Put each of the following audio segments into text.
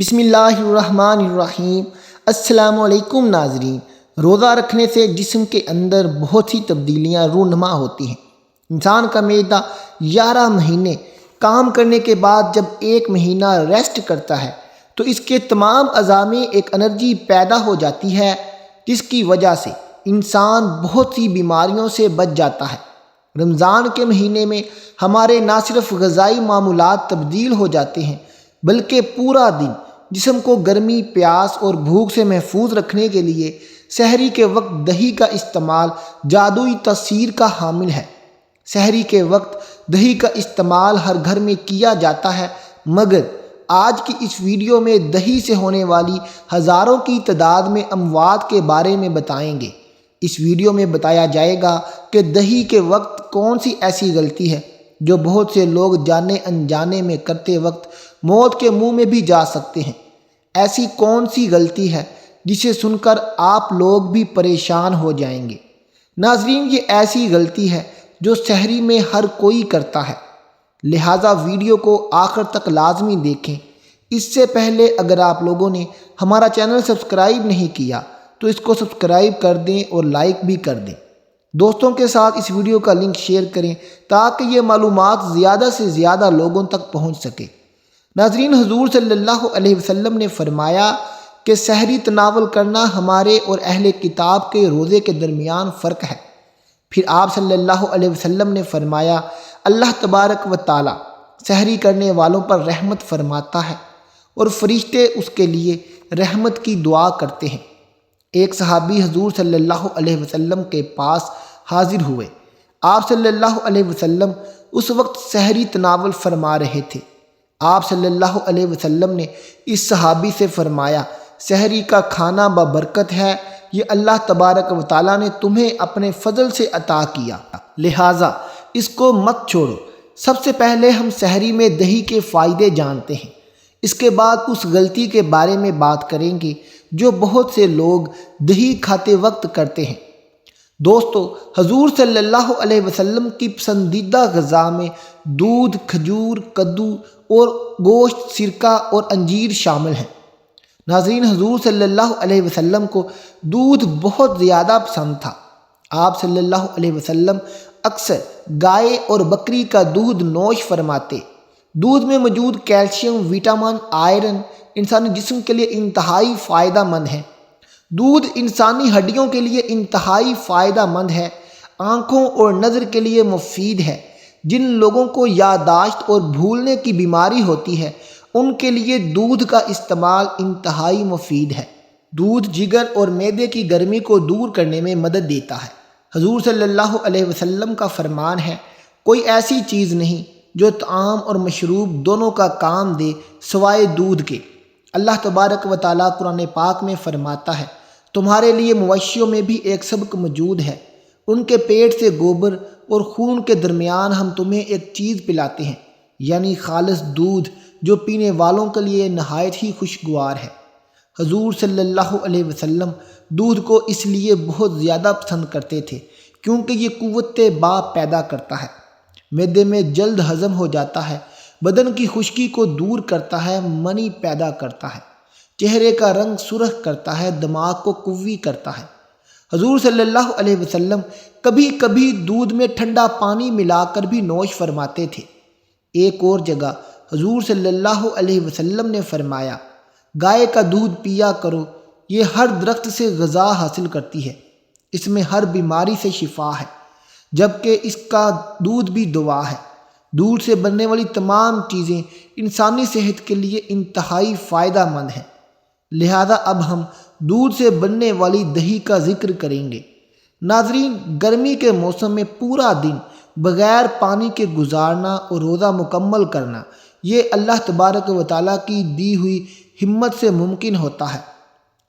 بسم اللہ الرحمن الرحیم۔ السلام علیکم ناظرین۔ روزہ رکھنے سے جسم کے اندر بہت سی تبدیلیاں رونما ہوتی ہیں۔ انسان کا معدہ 11 مہینے کام کرنے کے بعد جب 1 مہینہ ریسٹ کرتا ہے تو اس کے تمام اعضاء میں ایک انرجی پیدا ہو جاتی ہے، جس کی وجہ سے انسان بہت سی بیماریوں سے بچ جاتا ہے۔ رمضان کے مہینے میں ہمارے نہ صرف غذائی معمولات تبدیل ہو جاتے ہیں بلکہ پورا دن جسم کو گرمی، پیاس اور بھوک سے محفوظ رکھنے کے لیے سحری کے وقت دہی کا استعمال جادوئی تاثیر کا حامل ہے۔ سحری کے وقت دہی کا استعمال ہر گھر میں کیا جاتا ہے، مگر آج کی اس ویڈیو میں دہی سے ہونے والی ہزاروں کی تعداد میں اموات کے بارے میں بتائیں گے۔ اس ویڈیو میں بتایا جائے گا کہ دہی کے وقت کون سی ایسی غلطی ہے جو بہت سے لوگ جانے انجانے میں کرتے وقت موت کے منہ میں بھی جا سکتے ہیں۔ ایسی کون سی غلطی ہے جسے سن کر آپ لوگ بھی پریشان ہو جائیں گے؟ ناظرین، یہ ایسی غلطی ہے جو سحری میں ہر کوئی کرتا ہے، لہٰذا ویڈیو کو آخر تک لازمی دیکھیں۔ اس سے پہلے اگر آپ لوگوں نے ہمارا چینل سبسکرائب نہیں کیا تو اس کو سبسکرائب کر دیں اور لائک بھی کر دیں۔ دوستوں کے ساتھ اس ویڈیو کا لنک شیئر کریں تاکہ یہ معلومات زیادہ سے زیادہ لوگوں تک پہنچ سکے۔ ناظرین، حضور صلی اللہ علیہ وسلم نے فرمایا کہ سحری تناول کرنا ہمارے اور اہل کتاب کے روزے کے درمیان فرق ہے۔ پھر آپ صلی اللہ علیہ وسلم نے فرمایا، اللہ تبارک و تعالی سحری کرنے والوں پر رحمت فرماتا ہے اور فرشتے اس کے لیے رحمت کی دعا کرتے ہیں۔ ایک صحابی حضور صلی اللہ علیہ وسلم کے پاس حاضر ہوئے۔ آپ صلی اللہ علیہ وسلم اس وقت سحری تناول فرما رہے تھے۔ آپ صلی اللہ علیہ وسلم نے اس صحابی سے فرمایا، سحری کا کھانا ببرکت ہے، یہ اللہ تبارک و تعالیٰ نے تمہیں اپنے فضل سے عطا کیا، لہٰذا اس کو مت چھوڑو۔ سب سے پہلے ہم سحری میں دہی کے فائدے جانتے ہیں، اس کے بعد اس غلطی کے بارے میں بات کریں گے جو بہت سے لوگ دہی کھاتے وقت کرتے ہیں۔ دوستو، حضور صلی اللہ علیہ وسلم کی پسندیدہ غذا میں دودھ، کھجور، کدو اور گوشت، سرکہ اور انجیر شامل ہیں۔ ناظرین، حضور صلی اللہ علیہ وسلم کو دودھ بہت زیادہ پسند تھا۔ آپ صلی اللہ علیہ وسلم اکثر گائے اور بکری کا دودھ نوش فرماتے۔ دودھ میں موجود کیلشیم، وٹامن، آئرن انسانی جسم کے لیے انتہائی فائدہ مند ہے۔ دودھ انسانی ہڈیوں کے لیے انتہائی فائدہ مند ہے، آنکھوں اور نظر کے لیے مفید ہے۔ جن لوگوں کو یادداشت اور بھولنے کی بیماری ہوتی ہے ان کے لیے دودھ کا استعمال انتہائی مفید ہے۔ دودھ جگر اور معدے کی گرمی کو دور کرنے میں مدد دیتا ہے۔ حضور صلی اللہ علیہ وسلم کا فرمان ہے، کوئی ایسی چیز نہیں جو طعام اور مشروب دونوں کا کام دے سوائے دودھ کے۔ اللہ تبارک و تعالیٰ قرآن پاک میں فرماتا ہے، تمہارے لیے مویشیوں میں بھی ایک سبق موجود ہے، ان کے پیٹ سے گوبر اور خون کے درمیان ہم تمہیں ایک چیز پلاتے ہیں، یعنی خالص دودھ جو پینے والوں کے لیے نہایت ہی خوشگوار ہے۔ حضور صلی اللہ علیہ وسلم دودھ کو اس لیے بہت زیادہ پسند کرتے تھے کیونکہ یہ قوت باء پیدا کرتا ہے، معدے میں جلد ہضم ہو جاتا ہے، بدن کی خشکی کو دور کرتا ہے، منی پیدا کرتا ہے، چہرے کا رنگ سرخ کرتا ہے، دماغ کو قوی کرتا ہے۔ حضور صلی اللہ علیہ وسلم کبھی کبھی دودھ میں ٹھنڈا پانی ملا کر بھی نوش فرماتے تھے۔ ایک اور جگہ حضور صلی اللہ علیہ وسلم نے فرمایا، گائے کا دودھ پیا کرو، یہ ہر درخت سے غذا حاصل کرتی ہے، اس میں ہر بیماری سے شفا ہے، جبکہ اس کا دودھ بھی دوا ہے۔ دودھ سے بننے والی تمام چیزیں انسانی صحت کے لیے انتہائی فائدہ مند ہیں، لہذا اب ہم دودھ سے بننے والی دہی کا ذکر کریں گے۔ ناظرین، گرمی کے موسم میں پورا دن بغیر پانی کے گزارنا اور روزہ مکمل کرنا یہ اللہ تبارک و تعالیٰ کی دی ہوئی ہمت سے ممکن ہوتا ہے۔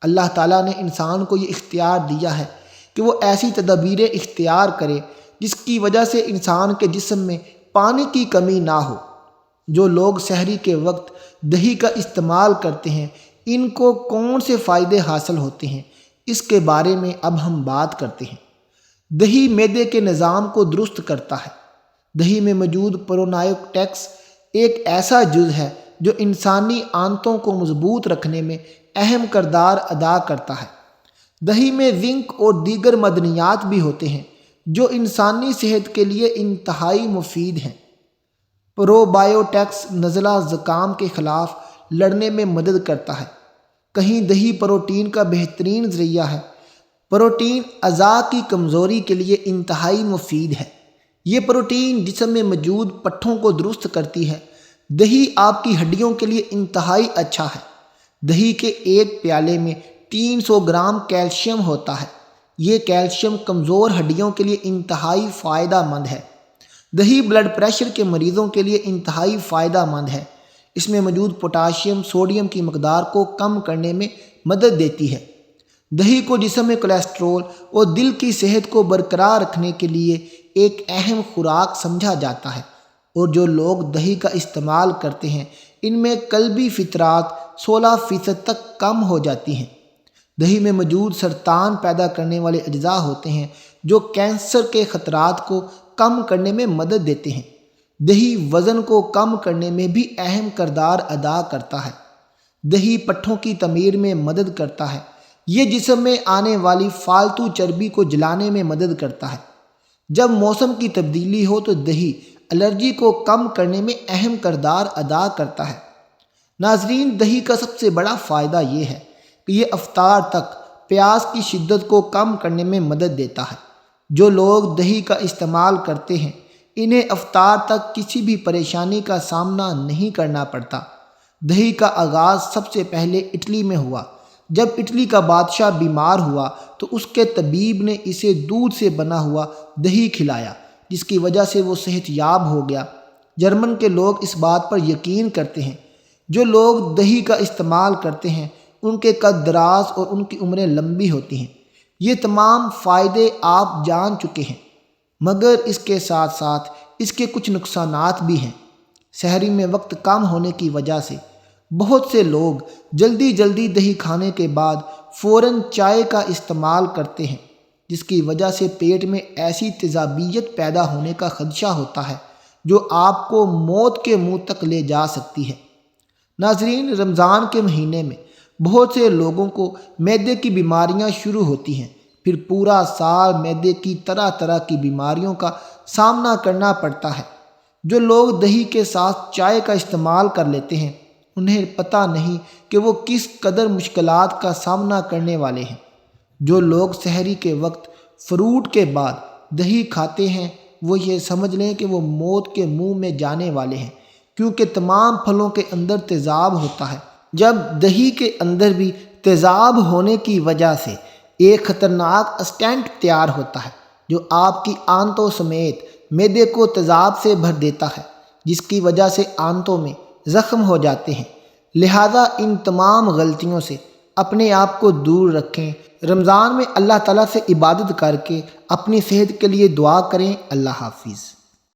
اللہ تعالیٰ نے انسان کو یہ اختیار دیا ہے کہ وہ ایسی تدابیریں اختیار کرے جس کی وجہ سے انسان کے جسم میں پانی کی کمی نہ ہو۔ جو لوگ سحری کے وقت دہی کا استعمال کرتے ہیں ان کو کون سے فائدے حاصل ہوتے ہیں، اس کے بارے میں اب ہم بات کرتے ہیں۔ دہی معدے کے نظام کو درست کرتا ہے۔ دہی میں موجود پرونائیوٹکس ایک ایسا جز ہے جو انسانی آنتوں کو مضبوط رکھنے میں اہم کردار ادا کرتا ہے۔ دہی میں زنک اور دیگر معدنیات بھی ہوتے ہیں جو انسانی صحت کے لیے انتہائی مفید ہیں۔ پرو بایوٹکس نزلہ زکام کے خلاف لڑنے میں مدد کرتا ہے۔ کہیں دہی پروٹین کا بہترین ذریعہ ہے۔ پروٹین اعضاء کی کمزوری کے لیے انتہائی مفید ہے۔ یہ پروٹین جسم میں موجود پٹھوں کو درست کرتی ہے۔ دہی آپ کی ہڈیوں کے لیے انتہائی اچھا ہے۔ دہی کے ایک پیالے میں 300 گرام کیلشیم ہوتا ہے۔ یہ کیلشیم کمزور ہڈیوں کے لیے انتہائی فائدہ مند ہے۔ دہی بلڈ پریشر کے مریضوں کے لیے انتہائی فائدہ مند ہے۔ اس میں موجود پوٹاشیم سوڈیم کی مقدار کو کم کرنے میں مدد دیتی ہے۔ دہی کو جسم میں کولیسٹرول اور دل کی صحت کو برقرار رکھنے کے لیے ایک اہم خوراک سمجھا جاتا ہے، اور جو لوگ دہی کا استعمال کرتے ہیں ان میں قلبی فطرات 16% تک کم ہو جاتی ہیں۔ دہی میں موجود سرطان پیدا کرنے والے اجزاء ہوتے ہیں جو کینسر کے خطرات کو کم کرنے میں مدد دیتے ہیں۔ دہی وزن کو کم کرنے میں بھی اہم کردار ادا کرتا ہے۔ دہی پٹھوں کی تعمیر میں مدد کرتا ہے۔ یہ جسم میں آنے والی فالتو چربی کو جلانے میں مدد کرتا ہے۔ جب موسم کی تبدیلی ہو تو دہی الرجی کو کم کرنے میں اہم کردار ادا کرتا ہے۔ ناظرین، دہی کا سب سے بڑا فائدہ یہ ہے کہ یہ افطار تک پیاس کی شدت کو کم کرنے میں مدد دیتا ہے۔ جو لوگ دہی کا استعمال کرتے ہیں انہیں افطار تک کسی بھی پریشانی کا سامنا نہیں کرنا پڑتا۔ دہی کا آغاز سب سے پہلے اٹلی میں ہوا۔ جب اٹلی کا بادشاہ بیمار ہوا تو اس کے طبیب نے اسے دودھ سے بنا ہوا دہی کھلایا، جس کی وجہ سے وہ صحت یاب ہو گیا۔ جرمن کے لوگ اس بات پر یقین کرتے ہیں۔ جو لوگ دہی کا استعمال کرتے ہیں ان کے قد دراز اور ان کی عمریں لمبی ہوتی ہیں۔ یہ تمام فائدے آپ جان چکے ہیں، مگر اس کے ساتھ ساتھ اس کے کچھ نقصانات بھی ہیں۔ سحری میں وقت کم ہونے کی وجہ سے بہت سے لوگ جلدی دہی کھانے کے بعد فوراً چائے کا استعمال کرتے ہیں، جس کی وجہ سے پیٹ میں ایسی تیزابیت پیدا ہونے کا خدشہ ہوتا ہے جو آپ کو موت کے منہ تک لے جا سکتی ہے۔ ناظرین، رمضان کے مہینے میں بہت سے لوگوں کو معدے کی بیماریاں شروع ہوتی ہیں، پھر پورا سال معدے کی طرح طرح کی بیماریوں کا سامنا کرنا پڑتا ہے۔ جو لوگ دہی کے ساتھ چائے کا استعمال کر لیتے ہیں انہیں پتہ نہیں کہ وہ کس قدر مشکلات کا سامنا کرنے والے ہیں۔ جو لوگ سحری کے وقت فروٹ کے بعد دہی کھاتے ہیں وہ یہ سمجھ لیں کہ وہ موت کے منہ میں جانے والے ہیں، کیونکہ تمام پھلوں کے اندر تیزاب ہوتا ہے۔ جب دہی کے اندر بھی تیزاب ہونے کی وجہ سے ایک خطرناک اسٹینٹ تیار ہوتا ہے جو آپ کی آنتوں سمیت معدے کو تیزاب سے بھر دیتا ہے، جس کی وجہ سے آنتوں میں زخم ہو جاتے ہیں۔ لہذا ان تمام غلطیوں سے اپنے آپ کو دور رکھیں۔ رمضان میں اللہ تعالیٰ سے عبادت کر کے اپنی صحت کے لیے دعا کریں۔ اللہ حافظ۔